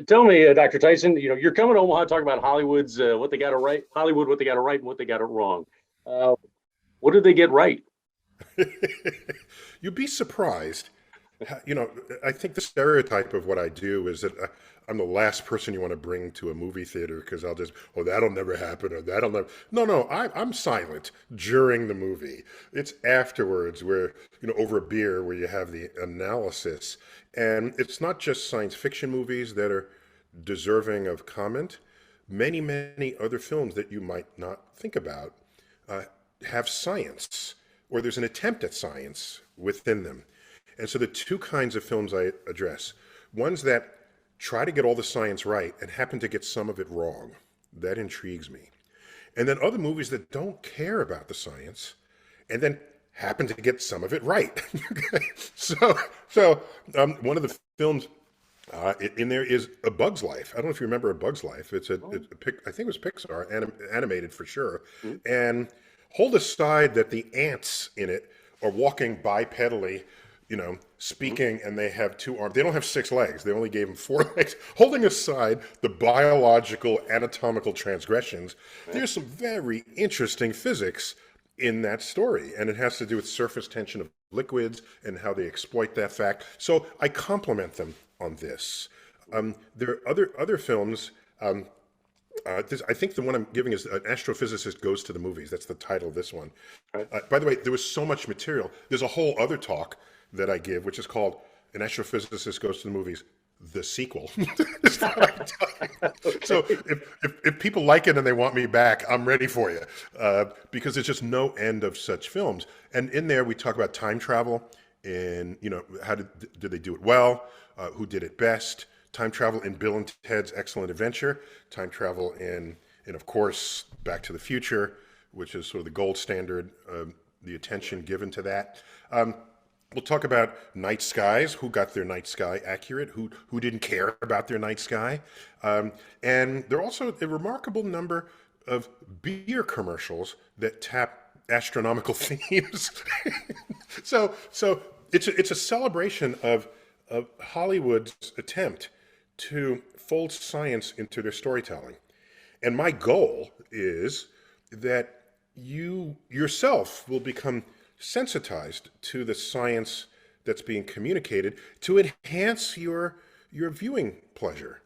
Tell me, Dr. Tyson, you're coming to Omaha talking about Hollywood's what they got it right, Hollywood, what they got it right, and what they got it wrong. Uh, what did they get right? You'd be surprised. I think the stereotype of what I do is that I'm the last person you want to bring to a movie theater because I'll just, oh, that'll never happen or that'll never. No, no, I'm silent during the movie. It's afterwards where, over a beer where you have the analysis. And it's not just science fiction movies that are deserving of comment. Many, many other films that you might not think about uh, have science or there's an attempt at science within them. And so the two kinds of films I address, ones that try to get all the science right and happen to get some of it wrong. That intrigues me. And then other movies that don't care about the science and then happen to get some of it right. So one of the films in there is A Bug's Life. I don't know if you remember A Bug's Life. Oh, I think it was Pixar, animated for sure. mm, And hold aside that the ants in it are walking bipedally, mm, speaking, and they have two arms. They don't have six legs. They only gave them four legs. Holding aside the biological, anatomical transgressions, right. there's some very interesting physics in that story, and it has to do with surface tension of liquids and how they exploit that fact. So I compliment them on this. There are other films. I think the one I'm giving is An Astrophysicist Goes to the Movies. That's the title of this one. Right. By the way, there was so much material. There's a whole other talk that I give, which is called An Astrophysicist Goes to the Movies, the sequel. So Okay. if people like it and they want me back, I'm ready for you, because there's just no end of such films. And in there, we talk about time travel and how did they do it well, who did it best, time travel in Bill and Ted's Excellent Adventure, time travel in of course Back to the Future, which is sort of the gold standard, the attention given to that. We'll talk about night skies, who got their night sky accurate, who didn't care about their night sky. And there are also a remarkable number of beer commercials that tap astronomical themes. So it's a celebration of Hollywood's attempt to fold science into their storytelling. And my goal is that you yourself will become sensitized to the science that's being communicated to enhance your viewing pleasure,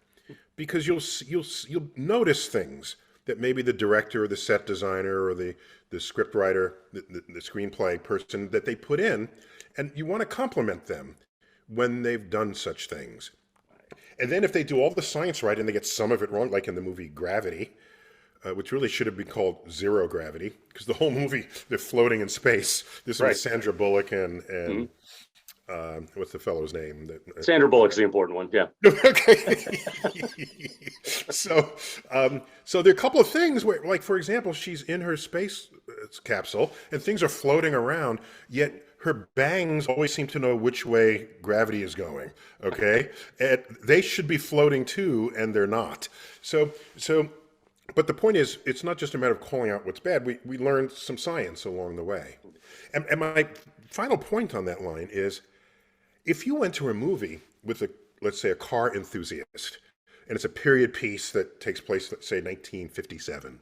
because you'll notice things that maybe the director or the set designer or the script writer, the screenplay person that they put in, and you want to compliment them when they've done such things. And then if they do all the science right and they get some of it wrong, like in the movie Gravity, which really should have been called Zero Gravity, because the whole movie they're floating in space. This is with Right. Sandra Bullock and Mhm. what's the fellow's name? Sandra Bullock's the important one. Yeah. Okay. so, so there are a couple of things where, like for example, she's in her space capsule and things are floating around, yet her bangs always seem to know which way gravity is going. Okay, and they should be floating too, and they're not. So, but the point is, it's not just a matter of calling out what's bad. We learned some science along the way, and my final point on that line is if you went to a movie with let's say a car enthusiast, and it's a period piece that takes place, let's say 1957,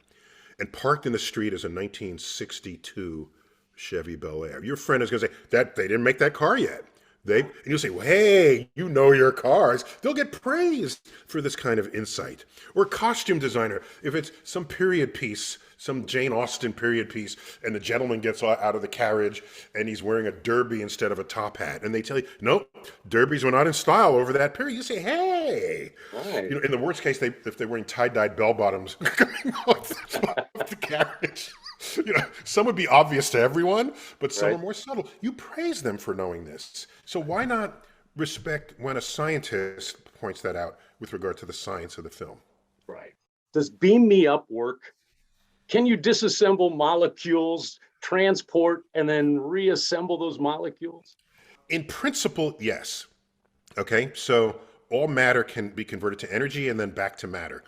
and parked in the street is a 1962 Chevy Bel Air, your friend is going to say that they didn't make that car yet. And you'll say, well, hey, you know your cars. They'll get praised for this kind of insight. Or costume designer, if it's some period piece, some Jane Austen period piece, and the gentleman gets out of the carriage and he's wearing a derby instead of a top hat, and they tell you, nope, derbies were not in style over that period. You say, hey, Right. in the worst case, if they're wearing tie-dyed bell bottoms coming off the carriage. Some would be obvious to everyone, but some are Right. more subtle. You praise them for knowing this. So why not respect when a scientist points that out with regard to the science of the film? Right. Does beam me up work? Can you disassemble molecules, transport, and then reassemble those molecules? In principle, yes. Okay, so all matter can be converted to energy and then back to matter.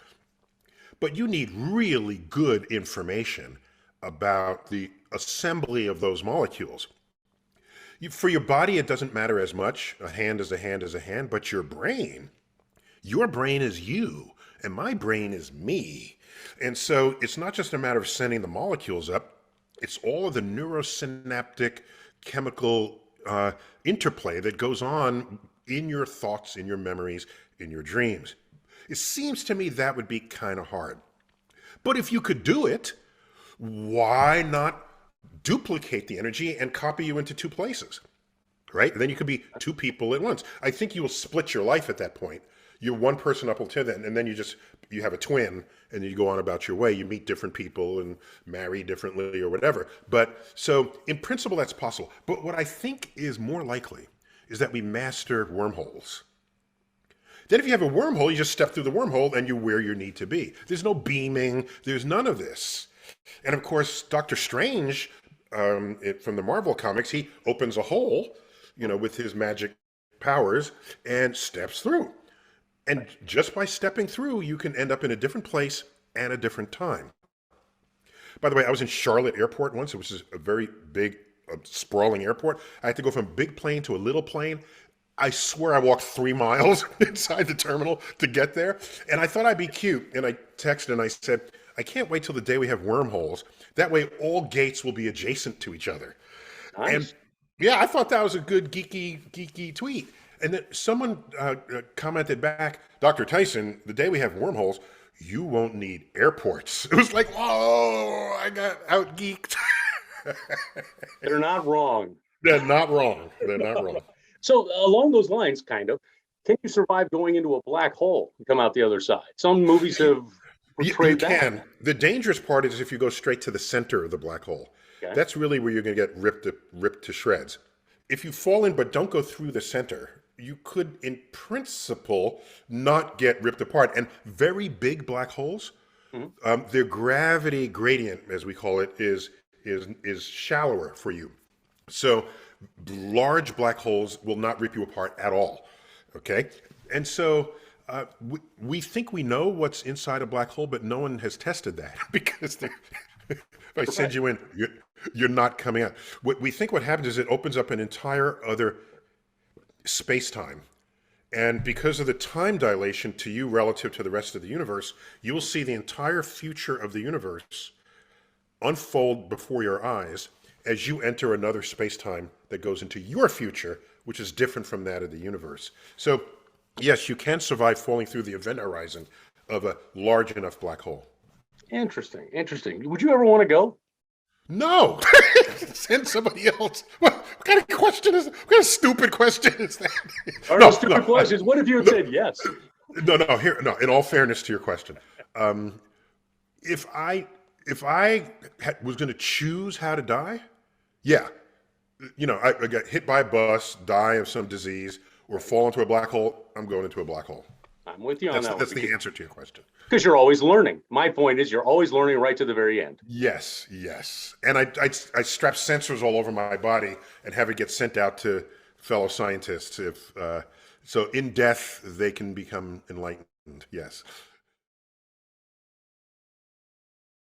But you need really good information about the assembly of those molecules. For your body, it doesn't matter as much. A hand is a hand is a hand, but your brain, Your brain is you, and my brain is me. And so it's not just a matter of sending the molecules up, it's all of the neurosynaptic chemical interplay that goes on in your thoughts, in your memories, in your dreams. It seems to me that would be kind of hard. But if you could do it, why not duplicate the energy and copy you into two places? Right? And then you could be two people at once. I think you will split your life at that point. You're one person up until then, and then you have a twin, and you go on about your way. You meet different people and marry differently or whatever. But so in principle, that's possible. But what I think is more likely is that we master wormholes. Then if you have a wormhole, you just step through the wormhole and you're where you need to be. There's no beaming. There's none of this. And of course, Doctor Strange, from the Marvel comics, he opens a hole, with his magic powers and steps through. And just by stepping through, you can end up in a different place and a different time. By the way, I was in Charlotte Airport once, which is a very big, sprawling airport. I had to go from a big plane to a little plane. I swear I walked 3 miles inside the terminal to get there. And I thought I'd be cute. And I texted and I said, I can't wait till the day we have wormholes. That way all gates will be adjacent to each other. Nice. And yeah, I thought that was a good geeky tweet. And then someone commented back, Dr. Tyson, the day we have wormholes, you won't need airports. It was like, whoa, I got out geeked. They're not wrong. They're not wrong. They're not wrong. So along those lines, kind of, can you survive going into a black hole and come out the other side? Some movies have portrayed you that. can. The dangerous part is if you go straight to the center of the black hole. Okay. That's really where you're going to get ripped to shreds. If you fall in but don't go through the center, you could, in principle, not get ripped apart. And very big black holes, their gravity gradient, as we call it, is shallower for you. So large black holes will not rip you apart at all. Okay, and so we think we know what's inside a black hole, but no one has tested that because if I send you in, you're not coming out. We think what happens is it opens up an entire other space-time. And because of the time dilation to you relative to the rest of the universe, you will see the entire future of the universe unfold before your eyes as you enter another space-time that goes into your future, which is different from that of the universe. So, yes, you can survive falling through the event horizon of a large enough black hole. Interesting. Would you ever want to go? No. Send somebody else. What kind of question is? What kind of stupid question is that? Stupid questions. What if you had said yes? No. In all fairness to your question, if I was going to choose how to die, yeah, I got hit by a bus, die of some disease, or fall into a black hole. I'm going into a black hole. I'm with you on that. That's the answer to your question. Because you're always learning. My point is, you're always learning right to the very end. Yes. And I strap sensors all over my body and have it get sent out to fellow scientists. So in death, they can become enlightened. Yes.